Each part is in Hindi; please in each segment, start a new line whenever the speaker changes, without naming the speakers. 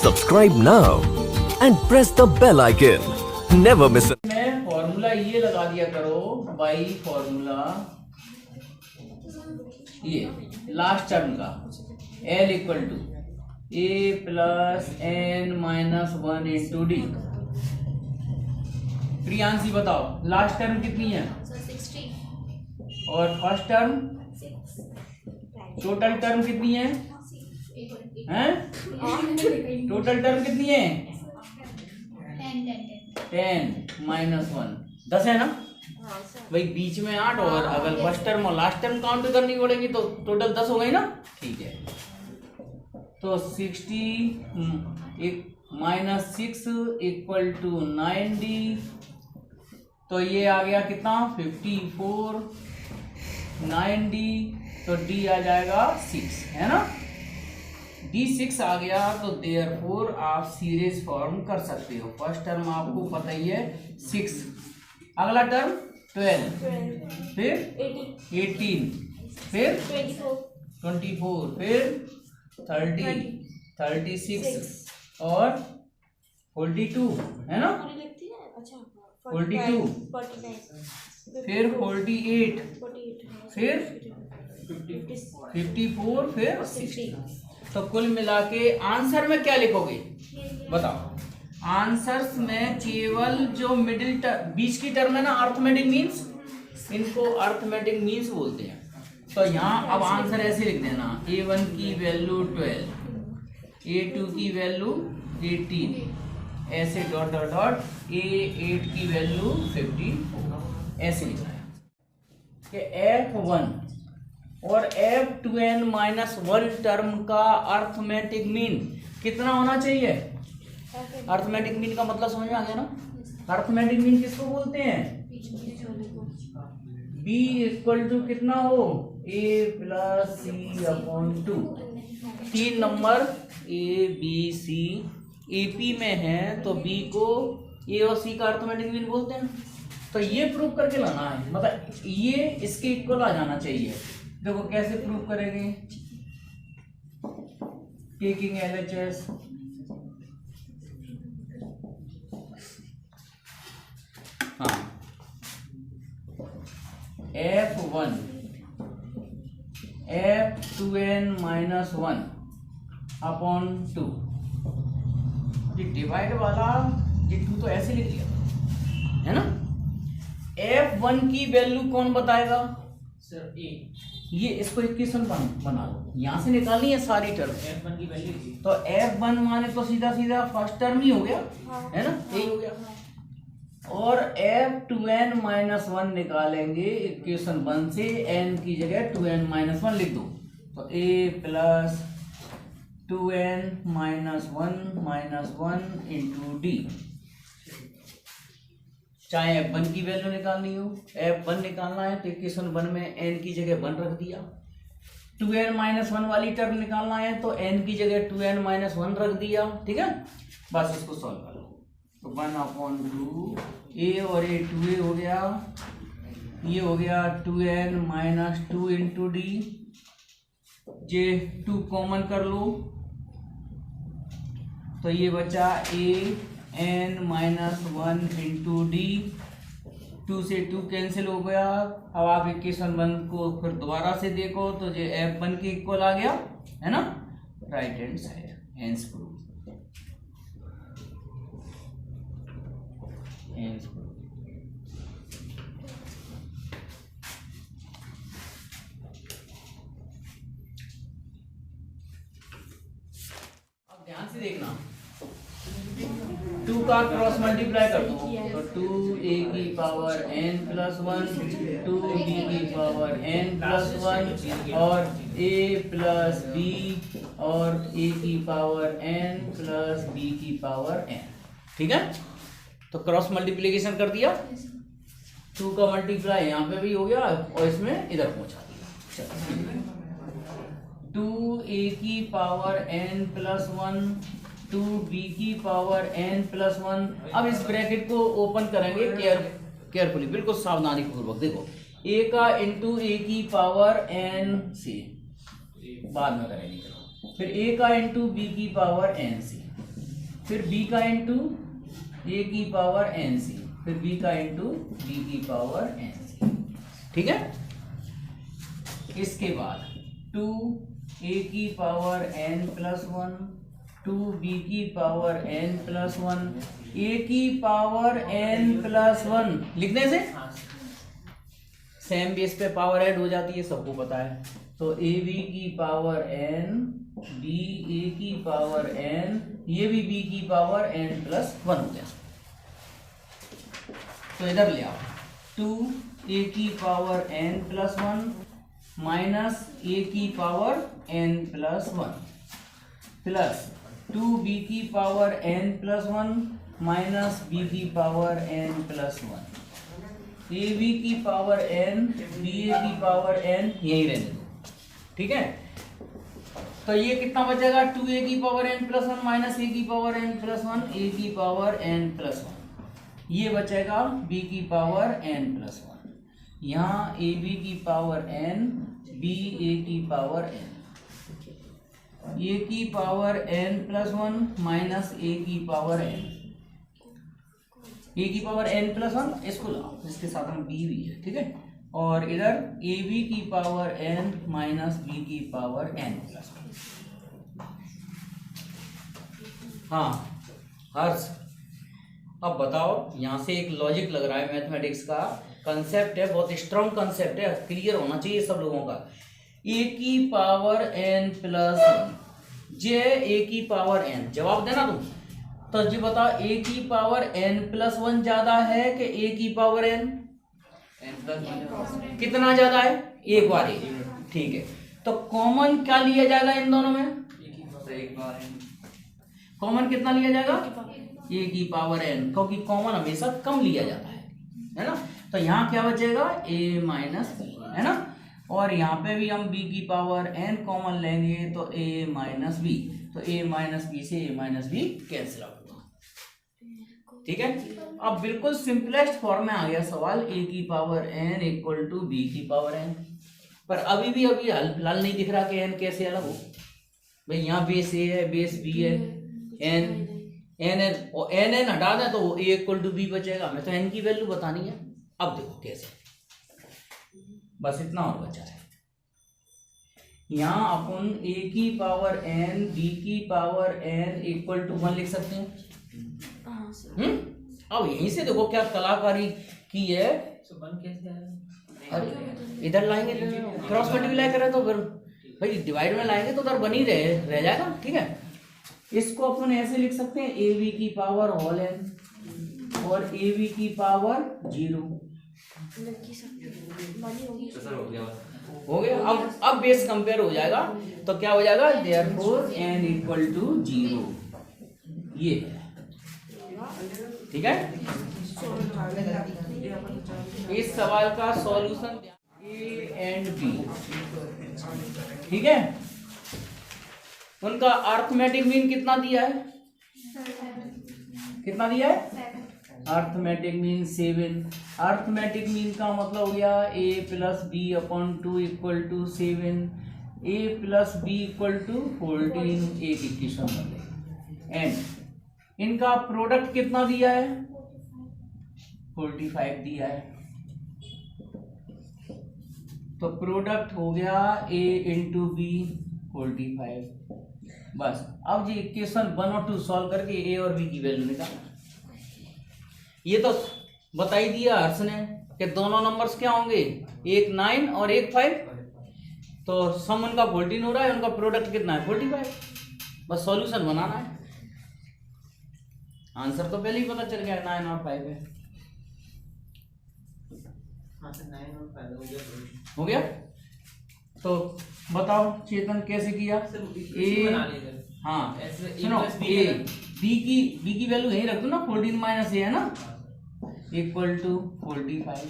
Subscribe now and press the bell icon. Never miss a...
में फॉर्मूला ये लगा दिया करो बाई फॉर्मूला ये लास्ट टर्म का L equal to A plus N minus 1 into D. Priyanshi बताओ लास्ट टर्म कितनी है?
60
और फर्स्ट टर्म
6
टोटल टर्म कितनी है? हैं? टोटल टर्म कितनी है? 10 माइनस 1 10 है ना भाई, बीच में 8 और अगर फर्स्ट टर्म और लास्ट टर्म काउंट करनी पड़ेगी तो टोटल 10 हो गई ना। ठीक है, तो 60 माइनस 6 इक्वल टू 9D, तो ये आ गया कितना 54 9D, तो D आ जाएगा 6 है ना। D 6 आ गया तो देयरफॉर आप सीरीज फॉर्म कर सकते हो। फर्स्ट टर्म आपको पता ही है 6, अगला टर्म 12, फिर 18, फिर 24, फिर 30, 36 और 42 है ना, 42, फिर 48, फिर 54, फिर 60। तो कुल मिला के आंसर में क्या लिखोगे बताओ? आंसर्स में केवल जो मिडिल बीच की टर्म है ना, अर्थमेटिक मीन्स, इनको अर्थमेटिक मीन्स बोलते हैं। तो यहाँ अब आंसर ऐसे लिख देना, A1 की वैल्यू 12, A2 की वैल्यू 18, ऐसे डॉट डॉट डॉट, A8 की वैल्यू 50, ऐसे लिखना है कि F1 और F2n माइनस 1 टर्म का अर्थमेटिक मीन कितना होना चाहिए? अर्थमेटिक मीन का मतलब समझ में आ गया ना। अर्थमेटिक मीन किसको बोलते हैं? B इक्वल टू कितना हो? A plus C upon 2। 3 number A B C AP में है तो B को A और C का अर्थमेटिक मीन बोलते हैं। तो ये प्रूव करके लाना है, मतलब ये इसके इक्वल आ जाना चाहिए। देखो कैसे प्रूव करेंगे? टेकिंग LHS, हाँ, F1 F2n माइनस 1 अपॉन 2, ये डिवाइड वाला ये 2 तो ऐसे लिख लिया है ना। F1 की वैल्यू कौन बताएगा? Sir A। ये इसको इक्वेशन बना लो, यहाँ से निकालनी है सारी टर्म F1 की वैल्यू। तो F1 माने तो सीधा सीधा फर्स्ट टर्म ही हो गया, है ना, यही हो गया। और F2n माइनस 1 निकालेंगे इक्वेशन 1 से, n की जगह 2n माइनस 1 लिख दो, तो A plus 2n minus 1 into D. चाहे F1 की वैल्यू निकालनी हो, F1 निकालना है तो इक्वेशन 1 में n की जगह 1 रख दिया। 2n माइनस 1 वाली टर्म निकालना है तो n की जगह 2n माइनस 1 रख दिया। ठीक है, बस इसको सॉल्व कर लो। तो 1 अपॉन 2 A और A 2A हो गया, ये हो गया 2n माइनस 2 इंटू डी, जे 2 कॉमन कर लो तो ये बचा A n minus 1 into D, 2 से 2 कैंसिल हो गया। अब आप इक्वेशन 1 को फिर दोबारा से देखो तो जो F1 के इक्वल आ गया है ना, right hand side, hence prove. अब ध्यान से देखना, 2 का क्रॉस मल्टीप्लाई कर दो तो 2a की पावर n प्लस 1, 2b की पावर n प्लस 1 और a प्लस b और a की पावर n प्लस b की पावर n। ठीक है, तो क्रॉस मल्टीप्लिकेशन कर दिया, 2 का मल्टीप्लाई यहाँ पे भी हो गया और इसमें इधर पहुंचा दिया। 2a की पावर n प्लस 1, 2b की पावर n प्लस 1। अब इस ब्रैकेट को ओपन करेंगे केयरफुली, बिल्कुल सावधानी पूर्वक। देखो a का इंटू a की पावर n से बाद में करेंगे, फिर a का इंटू b की पावर n से, फिर b का इंटू a की पावर n c, फिर b का इंटू b की पावर n c, ठीक है। इसके बाद 2a की पावर n प्लस 1, 2b की पावर n प्लस 1, a की पावर n प्लस 1 लिखने से सेम बेस पे पावर ऐड हो जाती है, सबको पता है। तो ए बी की पावर n, बी ए की पावर n, ये भी b की पावर n प्लस 1 हो गया। तो इधर ले आओ, 2a की power n plus 1 minus a की power n plus 1 plus 2b की power n plus 1 minus b की power n plus 1, A B की पावर n, बी ए की पावर n, यही रहने दो, ठीक है। तो ये कितना बचेगा, 2a की power n plus 1 minus a की पावर n प्लस 1, a की पावर n प्लस 1, ये बचेगा b की पावर n प्लस 1, यहाँ a b की पावर n, b a की पावर n, a की power n plus 1 minus a की पावर n, a की पावर n प्लस 1, इसको लाओ, इसके साथ में b भी है, ठीक है। और इधर a b की पावर n माइनस b की पावर n प्लस 1। हाँ हर्ष, अब बताओ, यहाँ से एक लॉजिक लग रहा है, मैथमेटिक्स का कंसेप्ट है, बहुत स्ट्रॉन्ग कंसेप्ट है, क्लियर होना चाहिए सब लोगों का। a की power n plus 1, J a की पावर n, जवाब देना तुम। तो जी बताओ, a की पावर n प्लस 1 ज्यादा है कि a की पावर n? कितना ज्यादा है? एक बार ही, ठीक है। तो कॉमन क्या लिया जाएगा इन दोनों में? कॉमन कितना लिया जाएगा? a की पावर n, क्योंकि कॉमन हमेशा कम लिया जाता है ना। तो यहाँ क्या बचेगा, a माइनस b, है ना। और यहाँ पे भी हम b की पावर n कॉमन लेंगे तो a माइनस b, तो a माइनस बी से a minus B cancel out होगा, ठीक है। अब बिल्कुल सिंपलेस्ट फॉर्म में आ गया सवाल, a की power n equal to b की पावर n। पर अभी हल फिलहाल नहीं दिख रहा कि n कैसे अलग हो। भाई यहाँ बेस a है, बेस b है, n हटा दें तो a इक्वल टू b बचेगा। हमें तो n की वैल्यू बतानी है। अब देखो कैसे, बस इतना और बचा है। यहाँ अपन a की पावर n, b की पावर n इक्वल टू 1 लिख सकते हैं। अब यहीं से देखो क्या कलाकारी की है। अरे इधर लाएंगे, क्रॉस मल्टीप्लाई करें तो फिर भाई डिवाइड में लाएंगे तो उधर बनी रह जाएगा, ठीक है। इसको अपन ऐसे लिख सकते हैं, ए बी की पावर होल n और ए बी की पावर 0 हो गया। अब बेस कंपेयर हो जाएगा तो क्या हो जाएगा, देयरफॉर n इक्वल टू 0, ये है, ठीक है। इस सवाल का सॉल्यूशन ए एंड बी, ठीक है। उनका अर्थमेटिक मीन कितना दिया है, कितना दिया है? Arithmetic mean 7। अर्थमेटिक मीन का मतलब हो गया a plus B upon 2 equal to 7, a plus B equal to 14, एक इक्वेशन बन। एंड इनका प्रोडक्ट कितना दिया है, 45 दिया है। तो प्रोडक्ट हो गया a इंटू बी 45। बस अब जी इक्वेशन 1 और 2 सॉल्व करके a और b की वैल्यू निकालना। ये तो बता ही दिया हर्ष ने कि दोनों नंबर्स क्या होंगे, एक 9 और एक 5। तो सम उनका 14 हो रहा है, उनका प्रोडक्ट कितना है 45। बस सॉल्यूशन बनाना है। आंसर तो पहले ही पता चल गया, 9 और 5 है।
9 और 5
हो गया। तो बताओ चेतन कैसे किया? ए, हाँ सुनो, ए बी की वैल्यू यही रख दो ना, 14 माइनस ए है ना, इक्वल टू 45।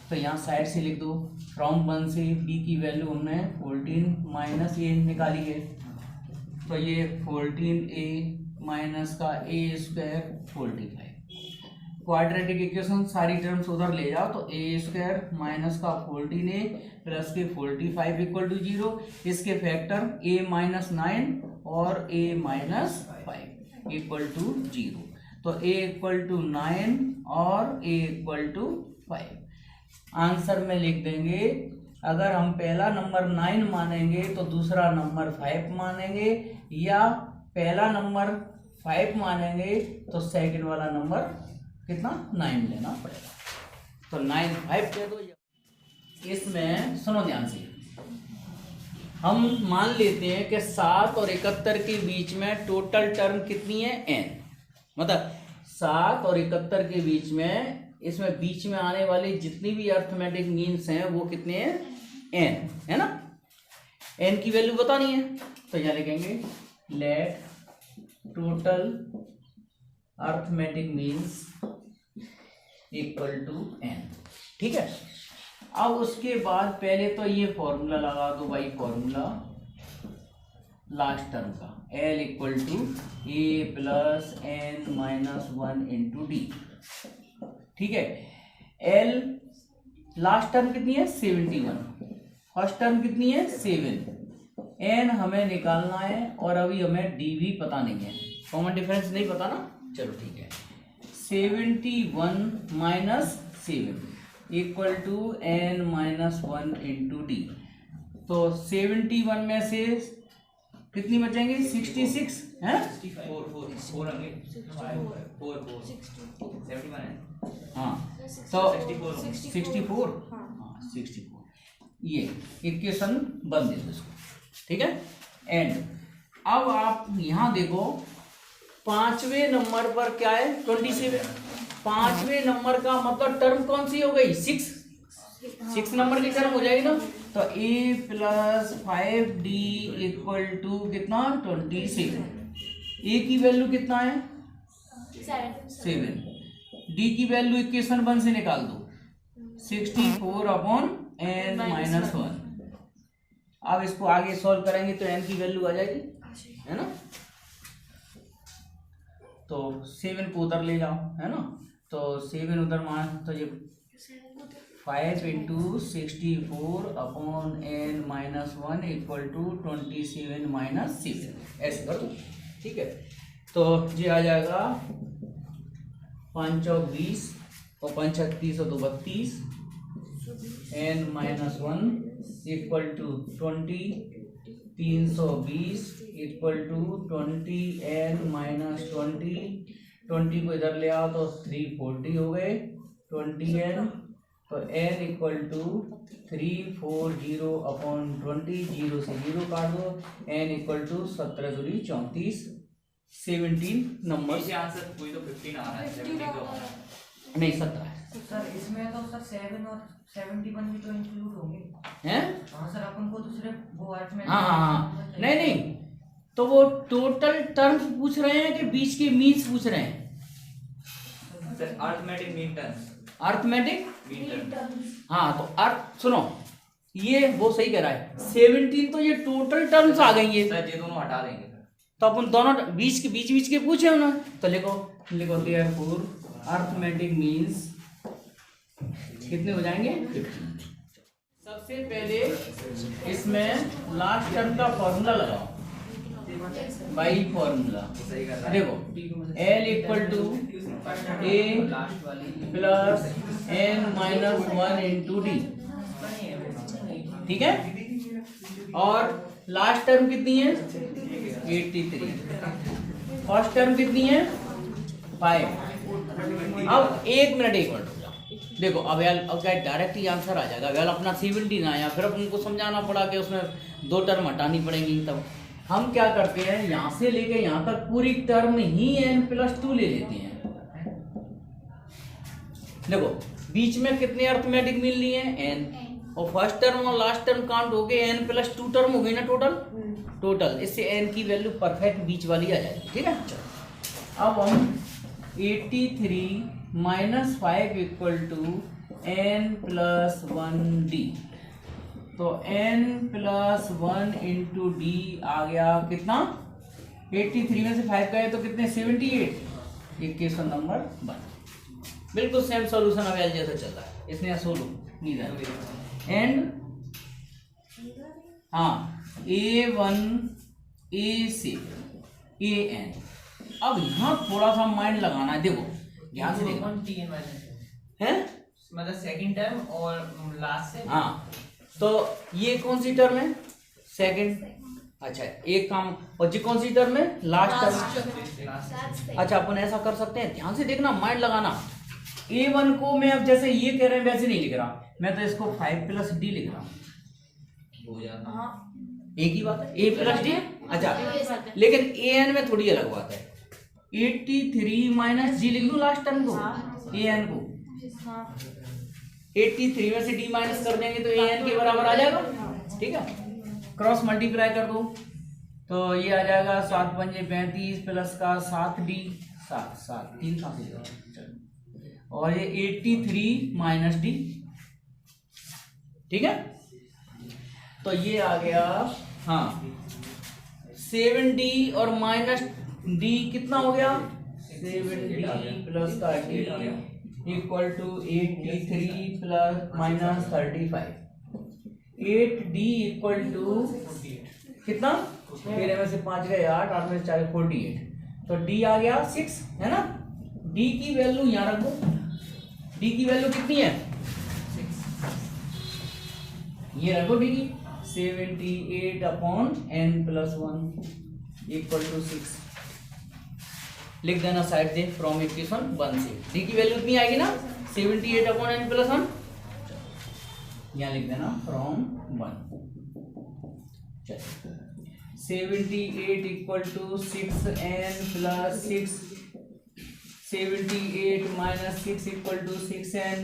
तो यहाँ साइड से लिख दो, फ्रॉम 1 से b की वैल्यू हमने 14 माइनस ए निकाली है। तो ये 14a माइनस का a स्क्वायर 45। क्वाड्रेटिक इक्वेशन सारी टर्म्स उधर ले जाओ तो a स्क्वायर माइनस का 14a प्लस के 45 इक्वल टू 0। इसके फैक्टर a माइनस 9 और a माइनस 5 इक्वल टू 0। तो a इक्वल टू 9 और a इक्वल टू 5। आंसर में लिख देंगे, अगर हम पहला नंबर 9 मानेंगे तो दूसरा नंबर 5 मानेंगे, या पहला नंबर 5 मानेंगे तो सेकंड वाला नंबर कितना 9 लेना पड़ेगा। तो 9 5 दे दो। इसमें सुनो ध्यान से, हम मान लेते हैं कि 7 और 71 के बीच में टोटल टर्म कितनी है n, मतलब 7 और 71 के बीच में, इसमें बीच में आने वाली जितनी भी अर्थमेटिक मीन्स हैं वो कितने हैं n, है ना। n की वैल्यू बतानी है तो यहाँ लिखेंगे let total arithmetic means equal to n, ठीक है। अब उसके बाद पहले तो ये फॉर्मूला लगा दो भाई, फॉर्मूला लास्ट टर्म का L equal to A plus N minus 1 into D, ठीक है। L लास्ट टर्म कितनी है 71, फर्स्ट टर्म कितनी है 7, n हमें निकालना है और अभी हमें d भी पता नहीं है, कॉमन डिफरेंस नहीं पता ना, चलो ठीक है। 71 minus 7 equal to n minus 1 into D. तो 71 में से कितनी बचेंगे 66 है, हाँ तो 64, हाँ 64, ये इक्वेशन बन दे दो इसको, ठीक है। एंड अब आप यहाँ देखो 5वें नंबर पर क्या है 27, 5वें नंबर का मतलब टर्म कौन सी हो गई 6 नंबर की टर्म हो जाएगी ना। तो a plus 5d equal to कितना 27, a की वैल्यू कितना है 7, d की वैल्यू इक्वेशन 1 से निकाल दो 64 अपॉन n माइनस 1। अब इसको आगे सॉल्व करेंगे तो n की वैल्यू आ जाएगी, है ना। तो 7 को उधर ले जाओ, है ना, तो 7 उधर मान, तो ये 5 into 64 upon n minus 1 equal to 27 minus 6, ऐसे कर दो, ठीक है। तो ये आ जाएगा 5 चौक 20 और 5 छक 30 और 2 32, n minus 1 equal to 20, 320 equal to 20 n minus 20 को इधर ले आओ तो 340 हो गए 20 n, तो n इक्वल टू 340 अपॉन 20, 0 से 0 काट दो, n इक्वल टू 17 दूरी 34, 17 नंबर
से आंसर कोई तो 15 आ रहा है, 70 तो
नहीं 17 है
सर। इसमें तो सर 7 और 71 भी तो इंक्लूड होंगे
हैं।
हाँ सर, अपन को तो सिर्फ वो अर्थ में,
हाँ नहीं तो वो टोटल टर्म्स पूछ रहे हैं कि बीच के मीन्स पूछ रहे हैं।
Sir arithmetic mean terms,
arithmetic
mean terms,
हाँ तो अर्थ सुनो, ये वो सही कह रहा है 17, तो ये टोटल टर्म्स आ गई है
सर ये दोनों हटा देंगे सर।
तो अपन दोनों बीच के पूछे ना, तो लिखो देयरफॉर अर्थमेटिक मीन्स कितने हो जाएंगे 15। सबसे पहले इसमें लास्ट टर्म का फॉर्मूला लगाओ, बाई फॉर्मूला देखो L equal to A plus n minus 1 into D, ठीक है। और लास्ट टर्म कितनी है 83, फर्स्ट टर्म कितनी है 5। अब एक मिनट हो जाओ, देखो अब यार अब क्या डायरेक्ट ही आंसर आ जाएगा, यार अपना 17 आया, फिर अपन को समझाना पड़ा कि उसमें 2 टर्म हटानी पड़ेंगी। तब हम क्या करते हैं, यहाँ से लेके यहाँ तक पूरी टर्म ही n+2 ले लेते हैं। देखो बीच में कितने अर्थमेटिक मीन लिए n, और फर्स्ट टर्म और लास्ट टर्म काउंट हो गए, n+2 टर्म हो गई ना टोटल, इससे n की वैल्यू परफेक्ट बीच वाली आ जाएगी, ठीक है। अब हम 83 माइनस 5 इक्वल टू n+1d, तो n+1 इंटू डी आ गया कितना 83 में से 5 गए तो कितने 78, इक्वेशन नंबर 1। बिल्कुल सेम सॉल्यूशन अब एल जैसा चल रहा है, इसने सोल्व नहीं एंड हाँ a1 ए से ए एन। अब यहाँ थोड़ा सा माइंड लगाना है, देखो ध्यान से देखो
TN माइनस
है,
मतलब सेकंड टर्म और लास्ट से।
हाँ तो ये कौन सी टर्म है, सेकंड। अच्छा एक काम, और जी कौन सी टर्म है, लास्ट टर्म। अच्छा अपन ऐसा कर सकते हैं, ध्यान से देखना, माइंड लगाना। A1 को मैं अब जैसे ये कह रहे हैं वैसे नहीं लिख रहा, मैं तो इसको 5 + D लिख रहा हूँ,
हो जाता
एक ही बात है, A + D। अच्छा लेकिन AN में थोड़ी अलग बात है, 83 - G लिख दूं लास्ट टर्म को, AN को 83 में से D माइनस कर देंगे तो AN के बराबर आ जाएगा, ठीक है। क्रॉस मल्टीप्लाई कर दो तो ये आ जाएगा 7 × 5 = 35 प्लस का 7D, 7 3 कहाँ से लेगा, और ये 83 - D, ठीक है। तो ये आ गया, हाँ 7D और -D कितना हो गया, 7D प्लस का D equal to 83 + -35। 8D equal to कितना, 13 में से 5 गए 8, 8 में से 4 48, तो D आ गया 6, है ना। D की वैल्यू यहाँ रख दो, D की वैल्यू कितनी है, 6, ये रखो D की 78/n+1 = 6 लिख देना साइड से, फ्रॉम इक्वेशन 1 से D की वैल्यू कितनी आएगी ना, 78/n+1, यहाँ लिख देना फ्रॉम 1। चलिए 78 = 6n+6, 78 - 6 = 6n,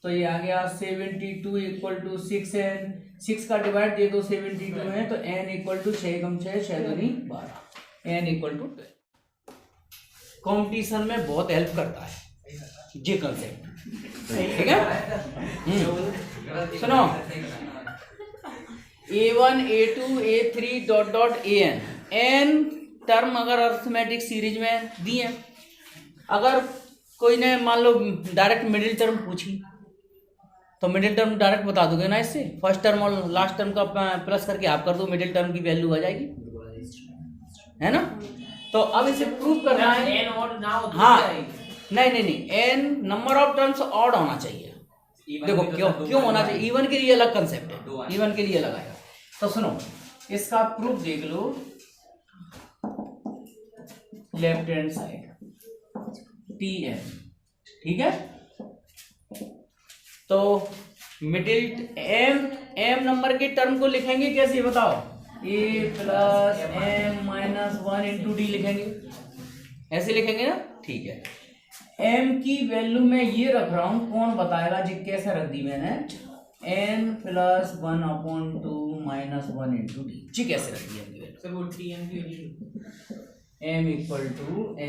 तो ये आ गया 72 = 6n। 6 का डिवाइड दे दो 72 में, तो n = 6 × 6 = 12, n = 12। कंपटीशन में बहुत हेल्प करता है ये कंसेप्ट, ठीक है। सुनो, A1 A2 A3 ... n term अगर अरिथमेटिक सीरीज में दी है, अगर कोई ने मान लो डायरेक्ट मिडिल टर्म पूछी तो मिडिल टर्म डायरेक्ट बता दोगे ना, इससे फर्स्ट टर्म और लास्ट टर्म का प्लस करके आप कर दो, मिडिल टर्म की वैल्यू आ जाएगी, है ना। तो अब इसे प्रूव करना है,
n और ना हो,
हाँ नहीं n number of terms odd होना चाहिए। देखो क्यों होना चाहिए, इवन के लिए अलग कंसेप्ट है, इवन के लिए अलग आएगा। तो सुनो इसका प्रूफ देख लो, लेफ्ट हैंड साइड Tn, ठीक है। तो मिडिल m नंबर के टर्म को लिखेंगे कैसे बताओ, A + m - 1 × D लिखेंगे, ऐसे लिखेंगे ना, ठीक है। m की वैल्यू में ये रख रहा हूं, कौन बताएगा जी कैसे रख दी मैंने, n + 1/2 - 1 × D, जी कैसे रख दी है
सर वो TN की वैल्यू
m =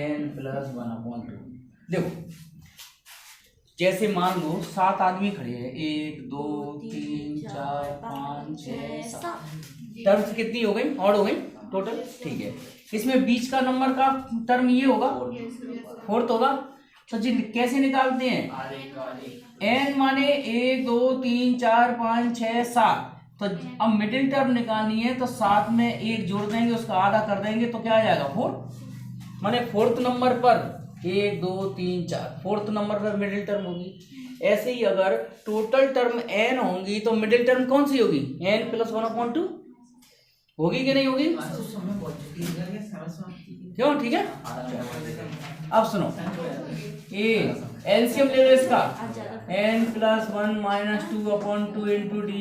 n + 1/2। देखो जैसे मान लो 7 आदमी खड़े हैं, 1 2 3 4 5 6 7, टर्म्स कितनी हो गई, ऑड हो गई टोटल, ठीक है। इसमें बीच का नंबर का टर्म ये होगा, 4th होगा। तो जी कैसे निकालते हैं, n माने 1 2 3 4 5 6 7, तो अब मिडिल टर्म निकालनी है तो 7 में 1 जोड़ देंगे, उसका आधा कर देंगे तो क्या आ जाएगा 4, माने 4th नंबर पर 1 2 3 4, 4th नंबर पर मिडिल टर्म होगी। ऐसे ही अगर टोटल टर्म n होंगी तो मिडिल टर्म कौन सी होगी, n + 1/2 होगी कि नहीं होगी, क्यों, ठीक है। अब सुनो एलसीएम ले लो इसका, n + 1 - 2/2 × D,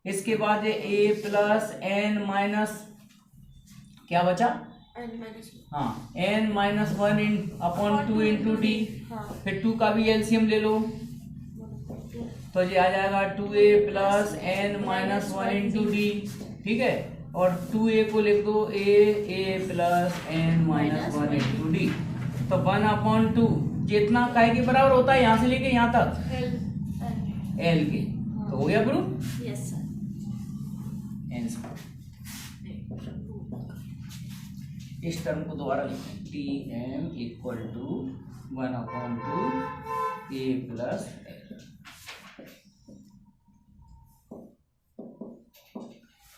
इसके बाद ये a + n - क्या बचा, हाँ n - 1/2 × D, फिर 2 का भी एलसीएम ले लो, तो ये आ जाएगा 2a + n - 1 × D, ठीक है। और 2a को लिख दो a + n - 1 × D, तो 1/2 जितना काय के बराबर होता है यहाँ से लेके यहाँ तक l के, तो हो गया प्रूफ,
यस सर।
इस टर्म को दोबारा लिखें, Tm = 1/2 a +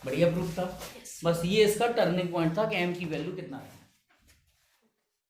बढ़िया प्रूफ था, बस ये इसका टर्निंग पॉइंट था कि एम की वैल्यू कितना है।